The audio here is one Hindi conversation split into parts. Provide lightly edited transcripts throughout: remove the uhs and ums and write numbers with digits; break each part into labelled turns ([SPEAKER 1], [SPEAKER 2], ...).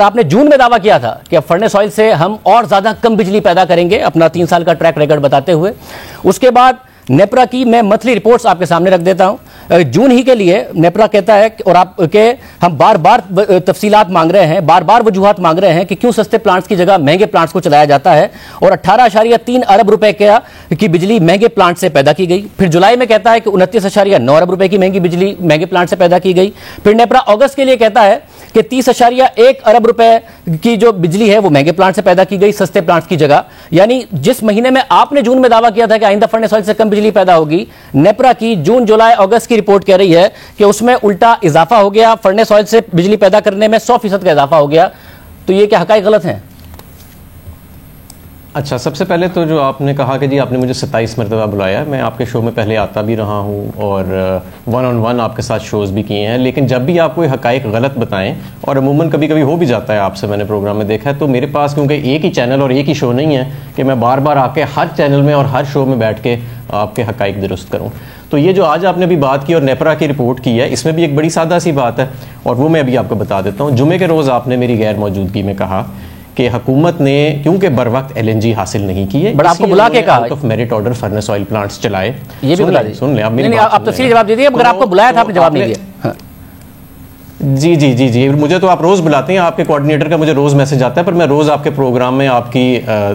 [SPEAKER 1] आपने जून में दावा किया था कि अब फर्नेस ऑयल से हम और ज्यादा कम बिजली पैदा करेंगे, अपना 3 साल का ट्रैक रिकॉर्ड बताते हुए। उसके बाद नेपरा की मैं मंथली रिपोर्ट्स आपके सामने रख देता हूं। जून ही के लिए नेपरा कहता है और आपके हम बार बार तफसीलात मांग रहे हैं, बार बार वजूहात मांग रहे हैं कि क्यों सस्ते प्लांट्स की जगह महंगे प्लांट्स को चलाया जाता है, और 18.3 अरब रुपए की बिजली महंगे प्लांट से पैदा की गई। फिर जुलाई में कहता है कि 29.9 अरब रुपए की महंगी बिजली महंगे प्लांट से पैदा की गई। फिर नेपरा अगस्त के लिए कहता है कि 30.1 अरब रुपए की जो बिजली है वो महंगे प्लांट से पैदा की गई सस्ते प्लांट्स की जगह। यानी जिस महीने में आपने जून में दावा किया था कि आइंदा फर्नेस ऑयल से कम बिजली पैदा होगी, नेपरा की जून जुलाई अगस्त की रिपोर्ट कह रही है कि उसमें उल्टा इजाफा हो गया, फर्नेस ऑयल से बिजली पैदा करने में 100% का इजाफा हो गया। तो ये क्या हकाइक गलत हैं?
[SPEAKER 2] अच्छा, सबसे पहले तो जो आपने कहा कि जी आपने मुझे 27 मरतबा बुलाया, मैं आपके शो में पहले आता भी रहा हूँ और 1-on-1 आपके साथ शोज़ भी किए हैं, लेकिन जब भी आप कोई हकाइक गलत बताएं, और अमूमन कभी कभी हो भी जाता है आपसे, मैंने प्रोग्राम में देखा है, तो मेरे पास क्योंकि एक ही चैनल और एक ही शो नहीं है कि मैं बार बार आके हर चैनल में और हर शो में बैठ के आपके हकाइक दुरुस्त करूँ। तो ये जो आज आपने भी बात की और नेपरा की रिपोर्ट की है, इसमें भी एक बड़ी सादा सी बात है और वो मैं अभी आपको बता देता हूँ। जुमे के रोज़ आपने मेरी गैर मौजूदगी में कहा कि हुकूमत ने क्योंकि बर वक्त LNG हासिल नहीं की है,
[SPEAKER 1] बट आपको बुला के कहा
[SPEAKER 2] out of merit order furnace oil plants चलाए।
[SPEAKER 1] ये भी बुला
[SPEAKER 2] सुन ले,
[SPEAKER 1] आप तफसीली जवाब दे दिए, मगर आपको बुलाया था, आपने जवाब नहीं दिया।
[SPEAKER 2] जी जी जी जी, मुझे तो आप रोज बुलाते हैं, आपके कोऑर्डिनेटर का मुझे रोज मैसेज आता है, पर मैं रोज आपके प्रोग्राम में आपकी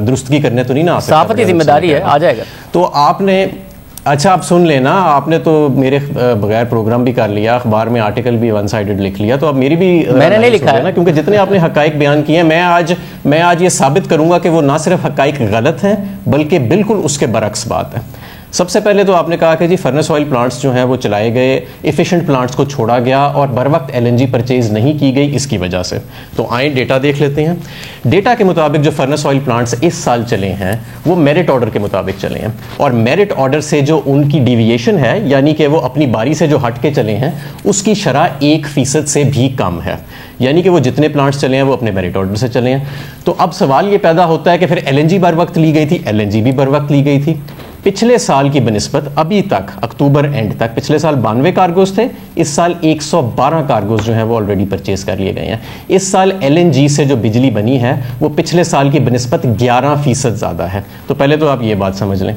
[SPEAKER 2] दुरुस्तगी करने तो नहीं ना आ सकता।
[SPEAKER 1] सहाफती जिम्मेदारी है, आ जाएगा।
[SPEAKER 2] तो आपने अच्छा आप सुन लेना, आपने तो मेरे बगैर प्रोग्राम भी कर लिया, अखबार में आर्टिकल भी वन साइडेड लिख लिया, तो अब मेरी भी
[SPEAKER 1] मैंने नहीं लिखा है
[SPEAKER 2] ना, क्योंकि जितने आपने हकाइक बयान किए हैं, मैं आज ये साबित करूंगा कि वो ना सिर्फ हकाइक गलत हैं बल्कि बिल्कुल उसके बरक्स बात है। सबसे पहले तो आपने कहा कि जी फर्नेस ऑयल प्लांट्स जो हैं वो चलाए गए, एफिशिएंट प्लांट्स को छोड़ा गया और बर वक्त LNG परचेज नहीं की गई इसकी वजह से। तो आए डेटा देख लेते हैं। डेटा के मुताबिक जो फर्नेस ऑयल प्लांट्स इस साल चले हैं वो मेरिट ऑर्डर के मुताबिक चले हैं, और मेरिट ऑर्डर से जो उनकी डिविएशन है, यानी कि वो अपनी बारी से जो हट के चले हैं, उसकी शरह 1% से भी कम है। यानी कि वो जितने प्लांट्स चले हैं वो अपने मेरिट ऑर्डर से चले हैं। तो अब सवाल ये पैदा होता है कि फिर LNG बर वक्त ली गई थी, LNG भी बर वक्त ली गई थी। पिछले साल की बनिस्बत अभी तक अक्टूबर एंड तक पिछले साल 92 कार्गोज थे, इस साल 112 कार्गोज जो हैं वो ऑलरेडी परचेज कर लिए गए हैं। इस साल LNG से जो बिजली बनी है वो पिछले साल की बनिस्बत 11% ज़्यादा है। तो पहले तो आप ये बात समझ लें।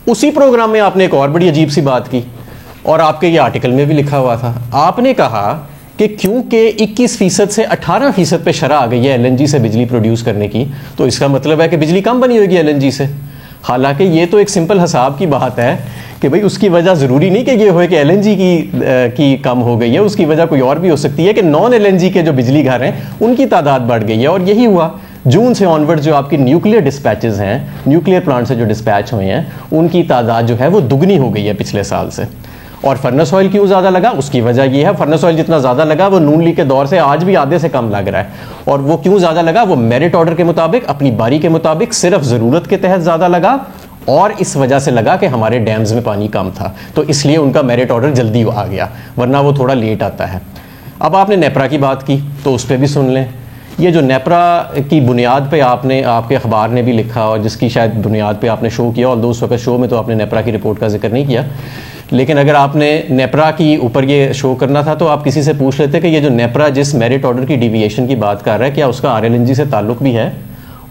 [SPEAKER 2] उसी प्रोग्राम में आपने एक और बड़ी अजीब सी बात की, और आपके ये आर्टिकल में भी लिखा हुआ था। आपने कहा कि क्योंकि 21% से 18% पे शरह आ गई है LNG से बिजली प्रोड्यूस करने की, तो इसका मतलब है कि बिजली कम बनी होगी LNG से। हालांकि ये तो एक सिंपल हिसाब की बात है कि भाई उसकी वजह ज़रूरी नहीं कि ये हो कि LNG की कम हो गई है, उसकी वजह कोई और भी हो सकती है कि नॉन LNG के जो बिजली घर हैं उनकी तादाद बढ़ गई है। और यही हुआ जून से ऑनवर्ड जो आपकी न्यूक्लियर डिस्पैचेस हैं, न्यूक्लियर प्लांट से जो डिस्पैच हुए हैं, उनकी तादाद जो है वो दुगनी हो गई है पिछले साल से। और फर्नेस ऑयल क्यों ज़्यादा लगा, उसकी वजह यह है, फर्नेस ऑयल जितना ज़्यादा लगा वो नून लीग के दौर से आज भी आधे से कम लग रहा है। और वो क्यों ज़्यादा लगा, वो मेरिट ऑर्डर के मुताबिक, अपनी बारी के मुताबिक, सिर्फ ज़रूरत के तहत ज़्यादा लगा, और इस वजह से लगा कि हमारे डैम्स में पानी कम था, तो इसलिए उनका मेरिट ऑर्डर जल्दी आ गया, वरना वो थोड़ा लेट आता है। अब आपने नेपरा की बात की, तो उस पर भी सुन लें। ये जो नेपरा की बुनियाद पे आपने, आपके अखबार ने भी लिखा और जिसकी शायद बुनियाद पे आपने शो किया, और उस वक्त शो में तो आपने नेपरा की रिपोर्ट का जिक्र नहीं किया, लेकिन अगर आपने नेपरा की ऊपर ये शो करना था तो आप किसी से पूछ लेते कि ये जो नेपरा जिस मेरिट ऑर्डर की डिविएशन की बात कर रहा है, क्या उसका RLNG से ताल्लुक भी है?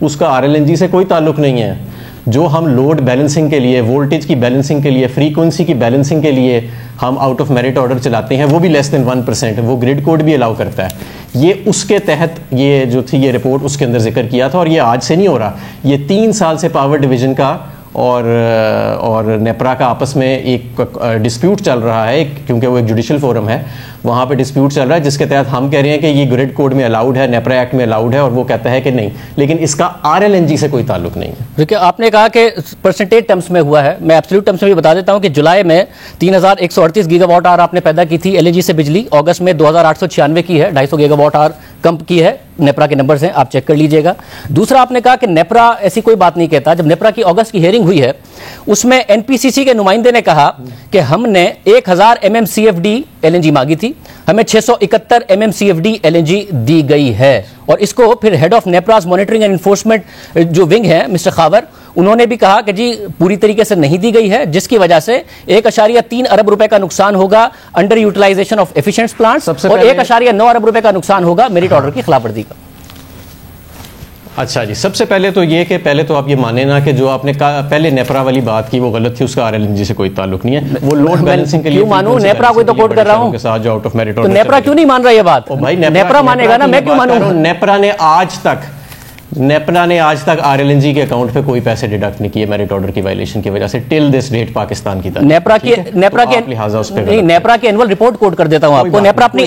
[SPEAKER 2] उसका RLNG से कोई ताल्लुक नहीं है। जो हम लोड बैलेंसिंग के लिए, वोल्टेज की बैलेंसिंग के लिए, फ्रीक्वेंसी की बैलेंसिंग के लिए हम आउट ऑफ मेरिट ऑर्डर चलाते हैं, वो भी लेस देन 1%, वो ग्रिड कोड भी अलाउ करता है। ये उसके तहत ये जो थी ये रिपोर्ट उसके अंदर जिक्र किया था, और ये आज से नहीं हो रहा, ये 3 साल से पावर डिवीजन का और नेपरा का आपस में एक डिस्प्यूट चल रहा है, क्योंकि वो एक जुडिशल फोरम है, वहाँ पे डिस्प्यूट चल रहा है, जिसके तहत हम कह रहे हैं कि ये ग्रिड कोड में अलाउड है, नेपरा एक्ट में अलाउड है, और वो कहता है कि नहीं, लेकिन इसका RLNG से कोई ताल्लुक नहीं है।
[SPEAKER 1] देखिए, आपने कहा कि परसेंटेज टर्म्स में हुआ है, मैं एब्सोल्यूट टर्म्स में भी बता देता हूँ कि जुलाई में 3138 गीगावाट आवर आपने पैदा की थी LNG से बिजली, अगस्त में 2896 की है, 250 गीगावाट आवर कम की है। नेपरा के नंबर्स हैं, आप चेक कर लीजिएगा। दूसरा, आपने कहा कि नेपरा ऐसी कोई बात नहीं कहता। जब नेपरा की अगस्त की हियरिंग हुई है उसमें NPCC के नुमाइंदे ने कहा कि हमने 1000 MMCFD LNG मांगी थी, हमें 671 MMCFD LNG दी गई है, और इसको फिर head of NEPRA's monitoring and enforcement जो विंग है मिस्टर खावर, उन्होंने भी कहा कि जी पूरी तरीके से नहीं दी गई है, जिसकी वजह से 1.3 अरब रुपए का नुकसान होगा under utilization of efficient plants, और 1.9 अरब रुपए का नुकसान होगा मेरिट ऑर्डर की खिलाफवर्जी का।
[SPEAKER 2] अच्छा जी, सबसे पहले तो ये कि पहले तो आप ये माने ना कि जो आपने कहा पहले नेपरा वाली बात की वो गलत थी, उसका आरएलएनजी से कोई ताल्लुक नहीं है। वो लोड बैलेंसिंग के लिए
[SPEAKER 1] क्यों मानूं? नेपरा को तो कोट कर रहा हूं
[SPEAKER 2] के साथ जो आउट ऑफ मेरिट
[SPEAKER 1] तो नेपरा क्यों नहीं मान रहा ये बात?
[SPEAKER 2] भाई
[SPEAKER 1] नेपरा मानेगा ना, मैं क्यों मानूं?
[SPEAKER 2] नेपरा ने आज तक आरएलएनजी के अकाउंट पे कोई पैसे डिडक्ट नहीं किए मेरिट ऑर्डर की वायलेशन की वजह से टिल दिस डेट पाकिस्तान की तरफ।
[SPEAKER 1] नेपरा के एनुअल रिपोर्ट कोट कर देता हूं आपको। नेपरा अपनी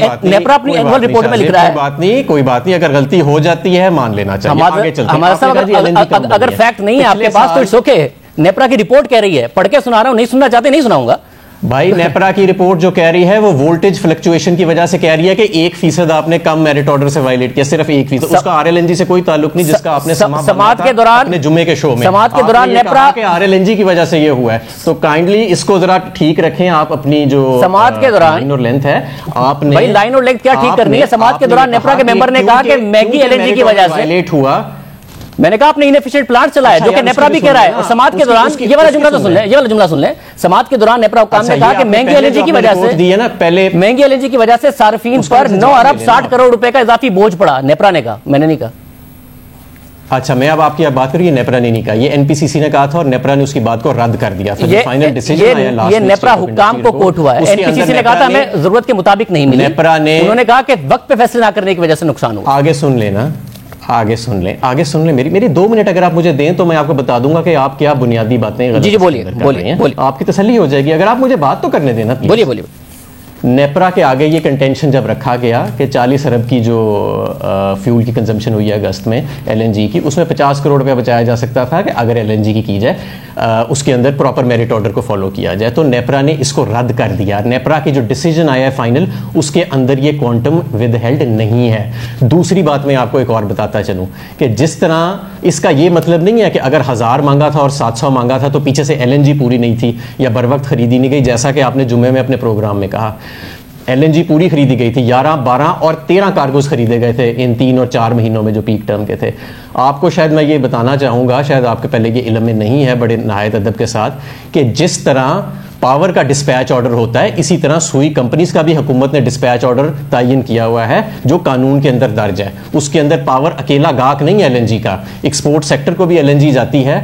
[SPEAKER 1] एनुअल रिपोर्ट में लिख रहा है।
[SPEAKER 2] कोई बात नहीं, अगर गलती हो जाती है मान लेना चाहिए। आगे चलते हैं।
[SPEAKER 1] हमारे साथ अगर फैक्ट नहीं है आपके पास तो इट्स ओके। नेपरा की रिपोर्ट कह रही है, पढ़ के सुना रहा हूं, नहीं सुनना चाहते नहीं सुनाऊंगा।
[SPEAKER 2] भाई नेपरा की रिपोर्ट जो कह रही है वो वोल्टेज फ्लक्चुएशन की वजह से कह रही है कि 1% आपने कम मेरिट ऑर्डर से वायलेट किया, सिर्फ 1%। उसका आरएलएनजी से कोई ताल्लुक नहीं, जिसका आपने
[SPEAKER 1] समाअत के दौरान
[SPEAKER 2] अपने जुम्मे के शो में
[SPEAKER 1] समाअत के दौरान नेपरा
[SPEAKER 2] के आरएलएनजी की वजह से ये हुआ है। तो काइंडली इसको जरा ठीक रखें आप, अपनी जो
[SPEAKER 1] समाअत के दौरान
[SPEAKER 2] लाइन और लेंथ है आपने,
[SPEAKER 1] भाई लाइन और लेंथ क्या ठीक करनी है? समाअत के दौरान नेपरा के मेंबर ने कहा कि मैगी एलएनजी की वजह से
[SPEAKER 2] वायलेट हुआ।
[SPEAKER 1] मैंने कहा आपने इनएफिशिएंट प्लांट चलाया, जो कि नेपरा भी कह रहा है। और समाअत के दौरान ये वाला जुमला तो सुन ले, ये वाला जुमला सुन ले। समाअत के दौरान नेपरा हुक्काम ने कहा कि महंगी एलएनजी की वजह से
[SPEAKER 2] दी है ना, पहले
[SPEAKER 1] महंगी एलएनजी की वजह से सार्फिन पर 9 अरब 60 करोड़ रुपए का इजाफी बोझ पड़ा। नेपरा ने कहा, मैंने नहीं कहा।
[SPEAKER 2] अच्छा, मैं अब आपकी बात करूँ, ये नेपरा ने नहीं कहा, ये एनपीसीसी ने कहा था और नेपरा ने उसकी बात को रद्द कर दिया था। फाइनल डिसीजन आया लास्ट
[SPEAKER 1] ये नेपरा हुक्काम को कोर्ट हुआ है। एनपीसीसी ने कहा था हमें जरूरत के मुताबिक नहीं मिली।
[SPEAKER 2] नेपरा ने
[SPEAKER 1] उन्होंने कहा कि वक्त पे फैसले ना करने की वजह से नुकसान हुआ।
[SPEAKER 2] आगे सुन लेना, आगे सुन लें। मेरी 2 मिनट अगर आप मुझे दें तो मैं आपको बता दूंगा कि आप क्या बुनियादी बातें गलत
[SPEAKER 1] जी बोलिए।
[SPEAKER 2] आपकी तसल्ली हो जाएगी अगर आप मुझे बात तो करने देना।
[SPEAKER 1] बोलिए।
[SPEAKER 2] नेपरा के आगे ये कंटेंशन जब रखा गया कि 40 अरब की जो फ्यूल की कंजम्पशन हुई है अगस्त में एलएनजी की, उसमें 50 करोड़ रुपया बचाया जा सकता था कि अगर एलएनजी की जाए उसके अंदर प्रॉपर मेरिट ऑर्डर को फॉलो किया जाए। तो नेपरा ने इसको रद्द कर दिया। नेपरा की जो डिसीजन आया है फाइनल, उसके अंदर ये क्वांटम विद हेल्ड नहीं है। दूसरी बात मैं आपको एक और बताता चलूं कि जिस तरह इसका ये मतलब नहीं है कि अगर 1000 मांगा था और 700 मांगा था तो पीछे से एलएनजी पूरी नहीं थी या बर वक्त खरीदी नहीं गई, जैसा कि आपने जुम्मे में अपने प्रोग्राम में कहा। एलएनजी पूरी खरीदी गई थी, 11, 12 और 13 कार्गोज खरीदे गए थे इन 3 और 4 महीनों में जो पीक टर्म के थे। आपको शायद मैं ये बताना चाहूँगा, शायद आपके पहले ये इल्म में नहीं है, बड़े नहायत अदब के साथ, कि जिस तरह पावर का डिस्पैच ऑर्डर होता है इसी तरह सुई कंपनीज का भी हुकूमत ने डिस्पैच ऑर्डर तयन किया हुआ है जो कानून के अंदर दर्ज है। उसके अंदर पावर अकेला गाहक नहीं है एलएनजी का, एक्सपोर्ट सेक्टर को भी एलएनजी जाती है,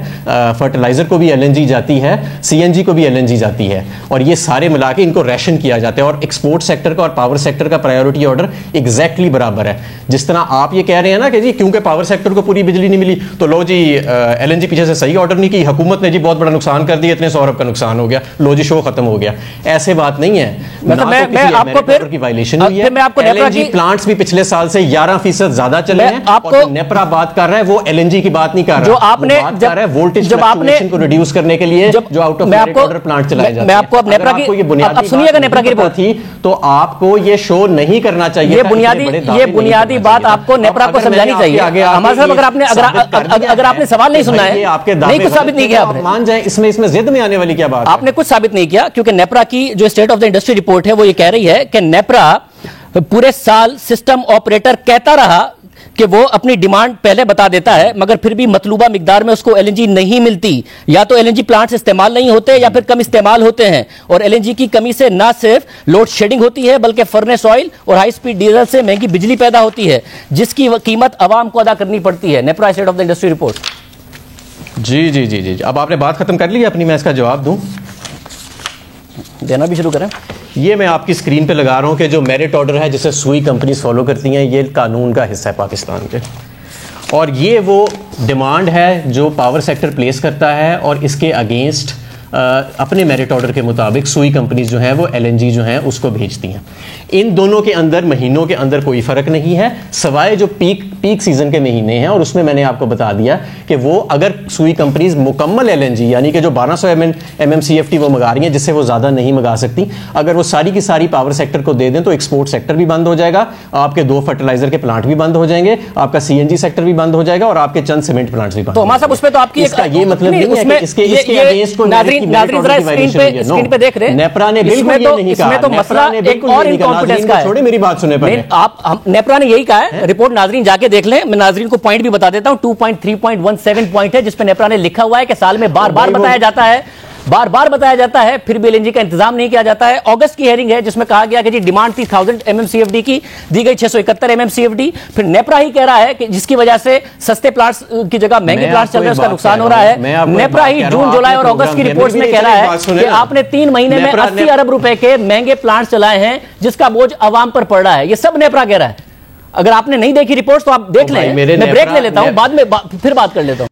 [SPEAKER 2] फर्टिलाइजर को भी एलएनजी जाती है, सीएनजी को भी एलएनजी जाती है, और ये सारे मिला के इनको रेशन किया जाता है। और एक्सपोर्ट सेक्टर का और पावर सेक्टर का प्रायोरिटी ऑर्डर एग्जैक्टली बराबर है। जिस तरह आप ये कह रहे हैं ना कि जी क्योंकि पावर सेक्टर को पूरी बिजली नहीं मिली तो लो जी एलएनजी पीछे से सही ऑर्डर नहीं की, हुकूमत ने जी बहुत बड़ा नुकसान कर दिया, इतने 100 अरब का नुकसान हो गया, लो जी शो खत्म हो गया। ऐसे बात नहीं है।
[SPEAKER 1] मतलब मैं आपको फिर
[SPEAKER 2] की वायलेशन हुई है। एलएनजी प्लांट्स भी पिछले साल से 11% ज्यादा चले हैं।
[SPEAKER 1] आपको
[SPEAKER 2] नेपरा बात कर रहा है वो एलएनजी की बात नहीं कर रहा,
[SPEAKER 1] जो आपने
[SPEAKER 2] बात कर रहा है वोल्टेज फ्लक्चुएशन को रिड्यूस करने के लिए जो out of merit order plant चलाए जाते हैं।
[SPEAKER 1] मैं आपको अब नेपरा की अब सुनिएगा, नेपरा की रिपोर्ट
[SPEAKER 2] थी तो आपको ये शो नहीं करना चाहिए।
[SPEAKER 1] ये बुनियादी बात आपको नेपरा को समझानी चाहिए। हमारे साहब अगर आपने सवाल नहीं सुना है,
[SPEAKER 2] आपके
[SPEAKER 1] नहीं कुछ साबित नहीं किया, आपने
[SPEAKER 2] मान जाए इसमें जिद में आने वाली क्या बात,
[SPEAKER 1] आपने कुछ साबित नहीं किया। क्योंकि नेपरा की जो state of the industry report है वो ये कह रही है कि नेपरा पूरे साल सिस्टम ऑपरेटर कहता रहा कि वो अपनी डिमांड पहले बता देता है, मगर फिर भी मतलूबा मिकदार में उसको एलएनजी नहीं मिलती। या तो एलएनजी प्लांट्स इस्तेमाल नहीं होते या फिर कम इस्तेमाल होते हैं। और एलएनजी की कमी से ना सिर्फ लोड शेडिंग होती है बल्कि फर्नेस ऑयल और हाई स्पीड डीजल से महंगी बिजली पैदा होती है जिसकी कीमत आवाम को अदा करनी पड़ती है। NEPRA state of the industry report.
[SPEAKER 2] जी जी जी जी, अब आपने बात खत्म कर ली अपनी, मैं इसका जवाब दूं,
[SPEAKER 1] देना भी शुरू करें।
[SPEAKER 2] ये मैं आपकी स्क्रीन पे लगा रहा हूं कि जो मेरिट ऑर्डर है जिसे सुई कंपनीज फॉलो करती हैं, ये कानून का हिस्सा है पाकिस्तान के, और ये वो डिमांड है जो पावर सेक्टर प्लेस करता है और इसके अगेंस्ट अपने मेरिट ऑर्डर के मुताबिक सुई कंपनीज जो हैं वो एलएनजी जो हैं उसको भेजती हैं। इन दोनों के अंदर महीनों के अंदर कोई फ़र्क नहीं है सवाए जो पीक सीजन के महीने हैं, और उसमें मैंने आपको बता दिया कि वो अगर सुई कंपनीज मुकम्मल एलएनजी यानी कि जो 1200 MMCFT वो मंगा रही हैं जिससे वो ज़्यादा नहीं मंगा सकती, अगर वो सारी की सारी पावर सेक्टर को दे दें तो एक्सपोर्ट सेक्टर भी बंद हो जाएगा, आपके 2 फर्टिलाइजर के प्लांट भी बंद हो जाएंगे, आपका सीएनजी सेक्टर भी बंद हो जाएगा और आपके चंद सीमेंट प्लांट्स भी बंद।
[SPEAKER 1] तो हमारे साहब उसमें तो आपकी
[SPEAKER 2] इसका ये मतलब नहीं है कि इसके अगेंस्ट को
[SPEAKER 1] स्क्रीन पे देख रहे हैं।
[SPEAKER 2] नेपरा ने बिल्कुल ये नहीं कहा,
[SPEAKER 1] इसमें तो मसला एक और इनकॉम्पिटेंस का है।
[SPEAKER 2] छोड़े मेरी बात सुने पहले।
[SPEAKER 1] आप नेपरा ने यही कहा है, रिपोर्ट नाजरीन जाके देख लें। मैं नाजरीन को पॉइंट भी बता देता हूं, 2.3.17 पॉइंट है जिसपे नेपरा ने लिखा हुआ है कि साल में बार बार बताया जाता है बार बार बताया जाता है, फिर भी एलएनजी का इंतजाम नहीं किया जाता है। अगस्त की हेयरिंग है जिसमें कहा गया कि जी डिमांड थी 1000 MMCFD की, दी गई 671 MMCFD। फिर नेपरा ही कह रहा है कि जिसकी वजह से सस्ते प्लांट्स की जगह महंगे प्लांट्स चल रहे हैं, उसका नुकसान हो रहा है। नेपरा ही जून, जुलाई और अगस्त की रिपोर्ट्स में कह रहा है कि आपने 3 महीने में 80 अरब रुपए के महंगे प्लांट्स चलाए हैं, जिसका बोझ अवाम पर पड़ रहा है। ये सब नेपरा कह रहा है। अगर आपने नहीं देखी रिपोर्ट्स तो आप देख लें, मैं ब्रेक ले लेता हूं, बाद में फिर बात कर लेता हूं।